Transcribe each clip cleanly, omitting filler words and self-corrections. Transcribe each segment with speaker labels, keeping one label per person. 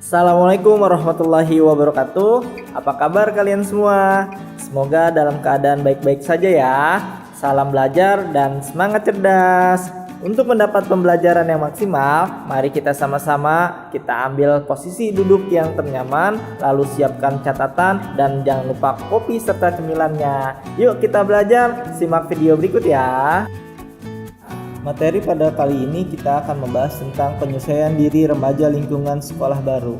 Speaker 1: Assalamualaikum warahmatullahi wabarakatuh. Apa kabar kalian semua? Semoga dalam keadaan baik-baik saja ya. Salam belajar dan semangat cerdas. Untuk mendapat pembelajaran yang maksimal, mari kita sama-sama kita ambil posisi duduk yang ternyaman, lalu siapkan catatan dan jangan lupa kopi serta cemilannya. Yuk kita belajar, simak video berikut ya. Materi pada kali ini kita akan membahas tentang penyesuaian diri remaja lingkungan sekolah baru.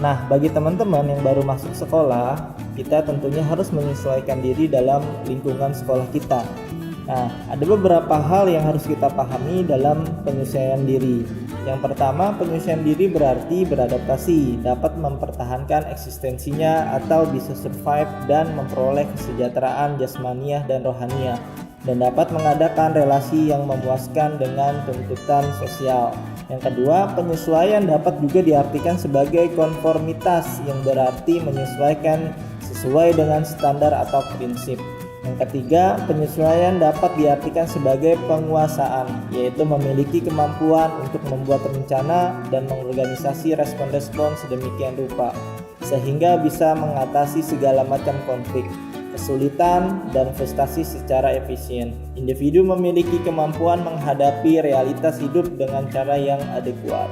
Speaker 1: Nah, bagi teman-teman yang baru masuk sekolah, kita tentunya harus menyesuaikan diri dalam lingkungan sekolah kita. Nah, ada beberapa hal yang harus kita pahami dalam penyesuaian diri. Yang pertama, penyesuaian diri berarti beradaptasi, dapat mempertahankan eksistensinya atau bisa survive dan memperoleh kesejahteraan jasmaniah dan rohaniah, dan dapat mengadakan relasi yang memuaskan dengan tuntutan sosial. Yang kedua, penyesuaian dapat juga diartikan sebagai konformitas, yang berarti menyesuaikan sesuai dengan standar atau prinsip. Yang ketiga, penyesuaian dapat diartikan sebagai penguasaan, yaitu memiliki kemampuan untuk membuat rencana dan mengorganisasi respon-respon sedemikian rupa, sehingga bisa mengatasi segala macam konflik, kesulitan, dan frustasi secara efisien. Individu memiliki kemampuan menghadapi realitas hidup dengan cara yang adekuat.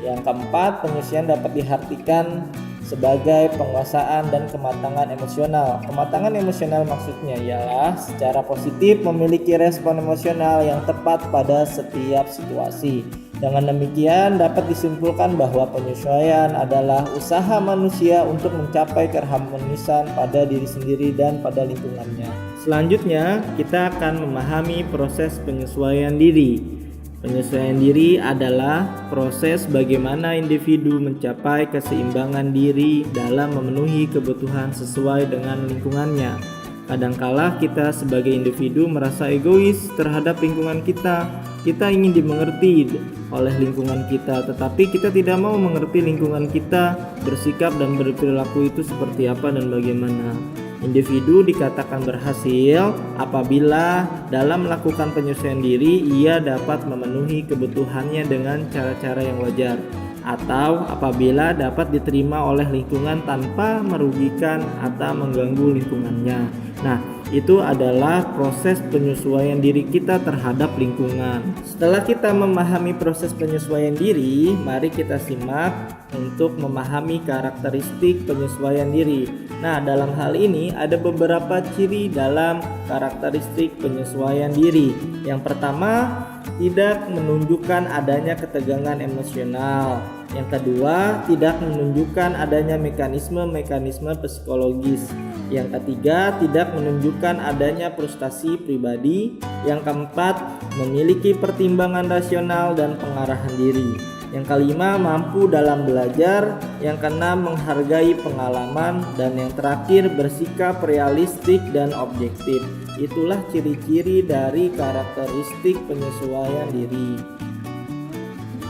Speaker 1: Yang keempat, penyesuaian dapat diartikan sebagai penguasaan dan kematangan emosional. Kematangan emosional maksudnya ialah secara positif memiliki respon emosional yang tepat pada setiap situasi. Dengan demikian dapat disimpulkan bahwa penyesuaian adalah usaha manusia untuk mencapai keharmonisan pada diri sendiri dan pada lingkungannya. Selanjutnya, kita akan memahami proses penyesuaian diri. Penyesuaian diri adalah proses bagaimana individu mencapai keseimbangan diri dalam memenuhi kebutuhan sesuai dengan lingkungannya. Kadangkala kita sebagai individu merasa egois terhadap lingkungan kita. Kita ingin dimengerti oleh lingkungan kita, tetapi kita tidak mau mengerti lingkungan kita bersikap dan berperilaku itu seperti apa dan bagaimana. Individu dikatakan berhasil apabila dalam melakukan penyesuaian diri ia dapat memenuhi kebutuhannya dengan cara-cara yang wajar, atau apabila dapat diterima oleh lingkungan tanpa merugikan atau mengganggu lingkungannya. Nah, itu adalah proses penyesuaian diri kita terhadap lingkungan. Setelah kita memahami proses penyesuaian diri, mari kita simak untuk memahami karakteristik penyesuaian diri. Nah, dalam hal ini ada beberapa ciri dalam karakteristik penyesuaian diri. Yang pertama, tidak menunjukkan adanya ketegangan emosional. Yang kedua, tidak menunjukkan adanya mekanisme-mekanisme psikologis. Yang ketiga, tidak menunjukkan adanya frustasi pribadi. Yang keempat, memiliki pertimbangan rasional dan pengarahan diri. Yang kelima, mampu dalam belajar. Yang keenam, menghargai pengalaman. Dan yang terakhir, bersikap realistik dan objektif. Itulah ciri-ciri dari karakteristik penyesuaian diri.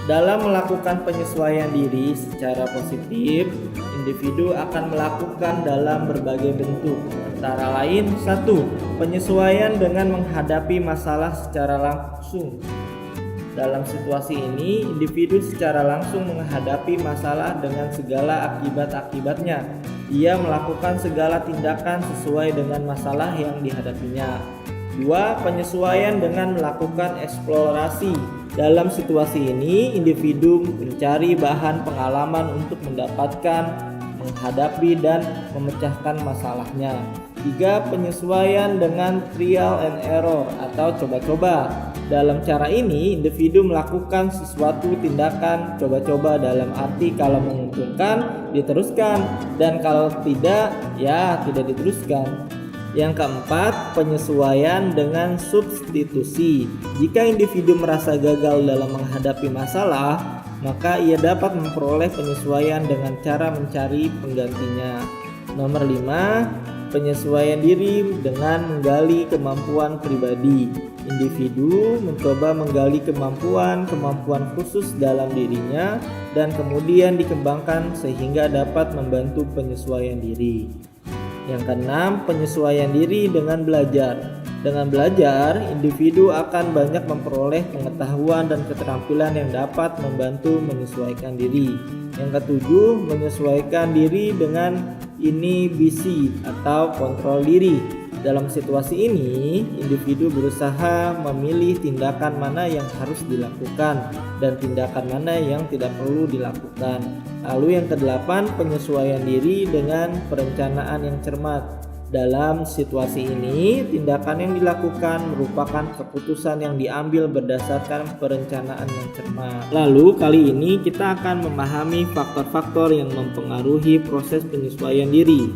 Speaker 1: Dalam melakukan penyesuaian diri secara positif, individu akan melakukan dalam berbagai bentuk. Antara lain, 1. Penyesuaian dengan menghadapi masalah secara langsung. Dalam situasi ini, individu secara langsung menghadapi masalah dengan segala akibat-akibatnya. Ia melakukan segala tindakan sesuai dengan masalah yang dihadapinya. 2. Penyesuaian dengan melakukan eksplorasi. Dalam situasi ini, individu mencari bahan pengalaman untuk mendapatkan, menghadapi, dan memecahkan masalahnya. 3. Penyesuaian dengan trial and error atau coba-coba. Dalam cara ini, individu melakukan sesuatu tindakan coba-coba dalam arti kalau menguntungkan, diteruskan, dan kalau tidak, ya tidak diteruskan. Yang keempat, penyesuaian dengan substitusi. Jika individu merasa gagal dalam menghadapi masalah, maka ia dapat memperoleh penyesuaian dengan cara mencari penggantinya. Nomor 5, penyesuaian diri dengan menggali kemampuan pribadi. Individu mencoba menggali kemampuan khusus dalam dirinya dan kemudian dikembangkan sehingga dapat membantu penyesuaian diri. Yang keenam, penyesuaian diri dengan belajar. Dengan belajar, individu akan banyak memperoleh pengetahuan dan keterampilan yang dapat membantu menyesuaikan diri. Yang ketujuh, menyesuaikan diri dengan inhibisi atau kontrol diri. Dalam situasi ini, individu berusaha memilih tindakan mana yang harus dilakukan dan tindakan mana yang tidak perlu dilakukan. Lalu yang kedelapan, penyesuaian diri dengan perencanaan yang cermat. Dalam situasi ini, tindakan yang dilakukan merupakan keputusan yang diambil berdasarkan perencanaan yang cermat. Lalu kali ini kita akan memahami faktor-faktor yang mempengaruhi proses penyesuaian diri.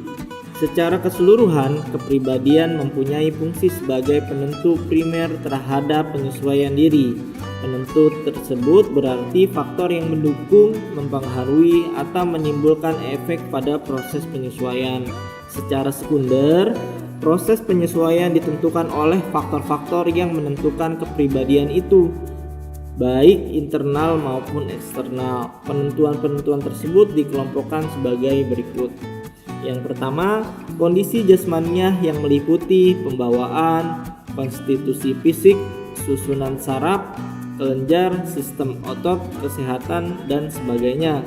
Speaker 1: Secara keseluruhan, kepribadian mempunyai fungsi sebagai penentu primer terhadap penyesuaian diri. Penentu tersebut berarti faktor yang mendukung, mempengaruhi, atau menimbulkan efek pada proses penyesuaian. Secara sekunder, proses penyesuaian ditentukan oleh faktor-faktor yang menentukan kepribadian itu, baik internal maupun eksternal. Penentuan-penentuan tersebut dikelompokkan sebagai berikut. Yang pertama, kondisi jasmaniah yang meliputi pembawaan, konstitusi fisik, susunan saraf, kelenjar, sistem otot, kesehatan, dan sebagainya.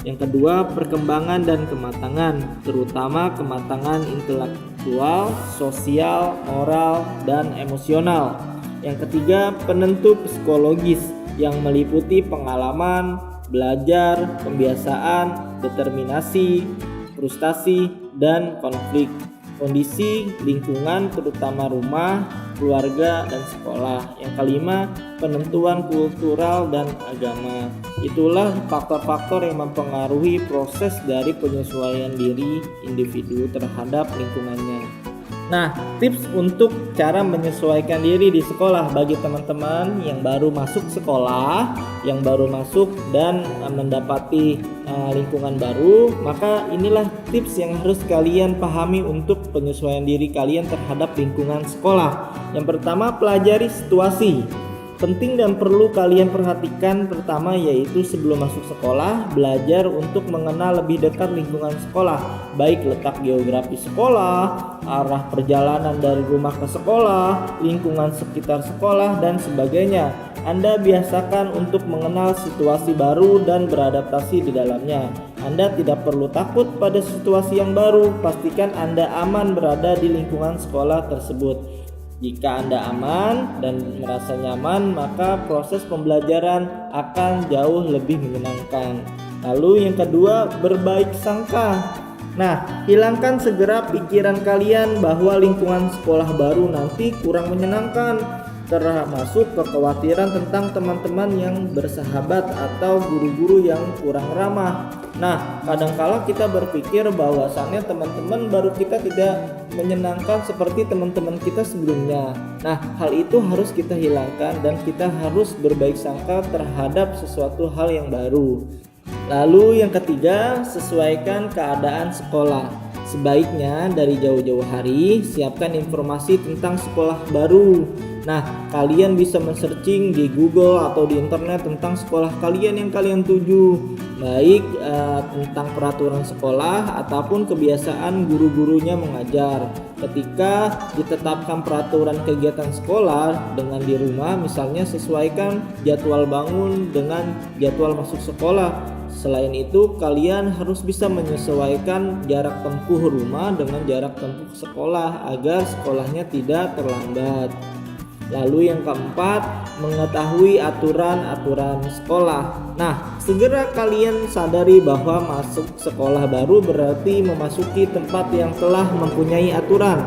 Speaker 1: Yang kedua, perkembangan dan kematangan, terutama kematangan intelektual, sosial, moral, dan emosional. Yang ketiga, penentu psikologis yang meliputi pengalaman, belajar, kebiasaan, determinasi, frustasi, dan konflik. Kondisi lingkungan terutama rumah, keluarga, dan sekolah. Yang kelima, penentuan kultural dan agama. Itulah faktor-faktor yang mempengaruhi proses dari penyesuaian diri individu terhadap lingkungannya. Nah, tips untuk cara menyesuaikan diri di sekolah bagi teman-teman yang baru masuk sekolah, yang baru masuk dan mendapati lingkungan baru, maka inilah tips yang harus kalian pahami untuk penyesuaian diri kalian terhadap lingkungan sekolah. Yang pertama, pelajari situasi. Penting dan perlu kalian perhatikan pertama yaitu sebelum masuk sekolah, belajar untuk mengenal lebih dekat lingkungan sekolah, baik letak geografis sekolah, arah perjalanan dari rumah ke sekolah, lingkungan sekitar sekolah, dan sebagainya. Anda biasakan untuk mengenal situasi baru dan beradaptasi di dalamnya. Anda tidak perlu takut pada situasi yang baru, pastikan Anda aman berada di lingkungan sekolah tersebut. Jika Anda aman dan merasa nyaman, maka proses pembelajaran akan jauh lebih menyenangkan. Lalu yang kedua, berbaik sangka. Nah, hilangkan segera pikiran kalian bahwa lingkungan sekolah baru nanti kurang menyenangkan, termasuk kekhawatiran tentang teman-teman yang bersahabat atau guru-guru yang kurang ramah. Nah, kadangkala kita berpikir bahwasannya teman-teman baru kita tidak menyenangkan seperti teman-teman kita sebelumnya. Nah, hal itu harus kita hilangkan dan kita harus berbaik sangka terhadap sesuatu hal yang baru. Lalu yang ketiga, sesuaikan keadaan sekolah. Sebaiknya dari jauh-jauh hari siapkan informasi tentang sekolah baru. Nah, kalian bisa men-searching di Google atau di internet tentang sekolah kalian yang kalian tuju, baik tentang peraturan sekolah ataupun kebiasaan guru-gurunya mengajar. Ketika ditetapkan peraturan kegiatan sekolah dengan di rumah, misalnya sesuaikan jadwal bangun dengan jadwal masuk sekolah. Selain itu, kalian harus bisa menyesuaikan jarak tempuh rumah dengan jarak tempuh sekolah agar sekolahnya tidak terlambat. Lalu yang keempat, mengetahui aturan-aturan sekolah. Nah, segera kalian sadari bahwa masuk sekolah baru berarti memasuki tempat yang telah mempunyai aturan.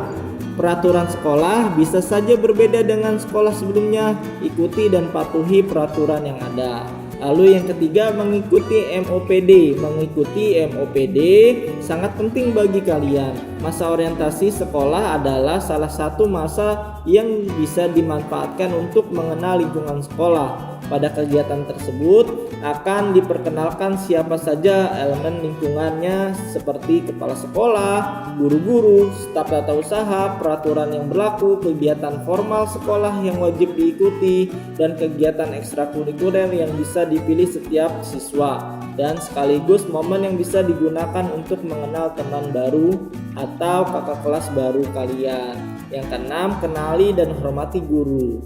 Speaker 1: Peraturan sekolah bisa saja berbeda dengan sekolah sebelumnya. Ikuti dan patuhi peraturan yang ada. Lalu yang ketiga, mengikuti MOPD. Mengikuti MOPD sangat penting bagi kalian. Masa orientasi sekolah adalah salah satu masa yang bisa dimanfaatkan untuk mengenal lingkungan sekolah. Pada kegiatan tersebut akan diperkenalkan siapa saja elemen lingkungannya seperti kepala sekolah, guru-guru, staf tata usaha, peraturan yang berlaku, kegiatan formal sekolah yang wajib diikuti, dan kegiatan ekstrakurikuler yang bisa dipilih setiap siswa, dan sekaligus momen yang bisa digunakan untuk mengenal teman baru atau kakak kelas baru kalian. Yang keenam, kenali dan hormati guru.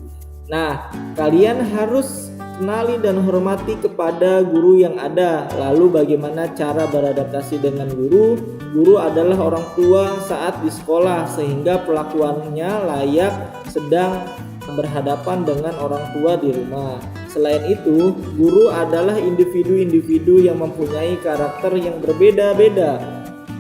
Speaker 1: Nah, kalian harus kenali dan hormati kepada guru yang ada. Lalu bagaimana cara beradaptasi dengan guru? Guru adalah orang tua saat di sekolah, sehingga perlakuannya layak sedang berhadapan dengan orang tua di rumah. Selain itu, guru adalah individu-individu yang mempunyai karakter yang berbeda-beda.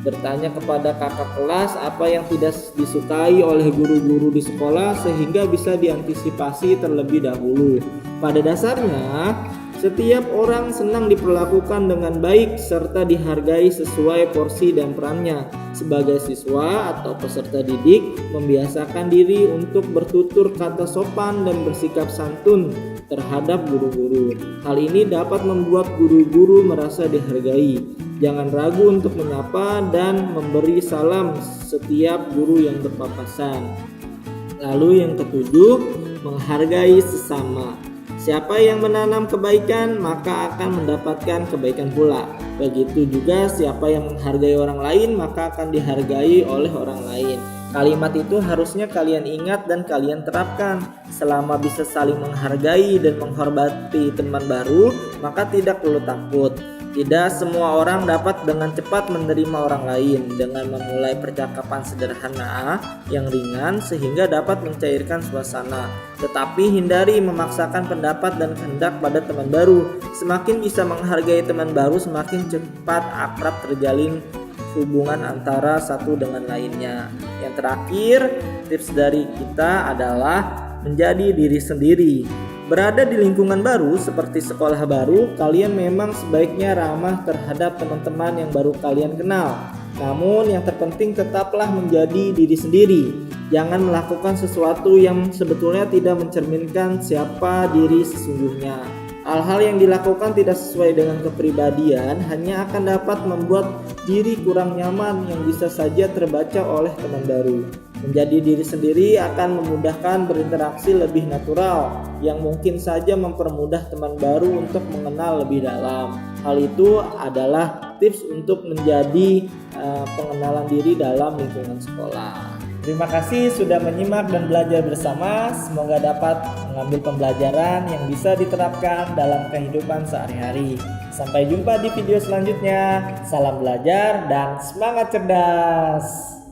Speaker 1: Bertanya kepada kakak kelas apa yang tidak disukai oleh guru-guru di sekolah sehingga bisa diantisipasi terlebih dahulu. Pada dasarnya, setiap orang senang diperlakukan dengan baik serta dihargai sesuai porsi dan perannya. Sebagai siswa atau peserta didik, membiasakan diri untuk bertutur kata sopan dan bersikap santun terhadap guru-guru. Hal ini dapat membuat guru-guru merasa dihargai. Jangan ragu untuk menyapa dan memberi salam setiap guru yang berpapasan. Lalu yang ketujuh, menghargai sesama. Siapa yang menanam kebaikan maka akan mendapatkan kebaikan pula. Begitu juga siapa yang menghargai orang lain maka akan dihargai oleh orang lain. Kalimat itu harusnya kalian ingat dan kalian terapkan. Selama bisa saling menghargai dan menghormati teman baru, maka tidak perlu takut. Tidak semua orang dapat dengan cepat menerima orang lain. Dengan memulai percakapan sederhana yang ringan sehingga dapat mencairkan suasana. Tetapi hindari memaksakan pendapat dan kehendak pada teman baru. Semakin bisa menghargai teman baru, semakin cepat akrab terjalin hubungan antara satu dengan lainnya. Yang terakhir, tips dari kita adalah menjadi diri sendiri. Berada di lingkungan baru seperti sekolah baru, kalian memang sebaiknya ramah terhadap teman-teman yang baru kalian kenal. Namun yang terpenting tetaplah menjadi diri sendiri. Jangan melakukan sesuatu yang sebetulnya tidak mencerminkan siapa diri sesungguhnya. Hal-hal yang dilakukan tidak sesuai dengan kepribadian hanya akan dapat membuat diri kurang nyaman yang bisa saja terbaca oleh teman baru. Menjadi diri sendiri akan memudahkan berinteraksi lebih natural, yang mungkin saja mempermudah teman baru untuk mengenal lebih dalam. Hal itu adalah tips untuk menjadi pengenalan diri dalam lingkungan sekolah. Terima kasih sudah menyimak dan belajar bersama. Semoga dapat mengambil pembelajaran yang bisa diterapkan dalam kehidupan sehari-hari. Sampai jumpa di video selanjutnya. Salam belajar dan semangat cerdas.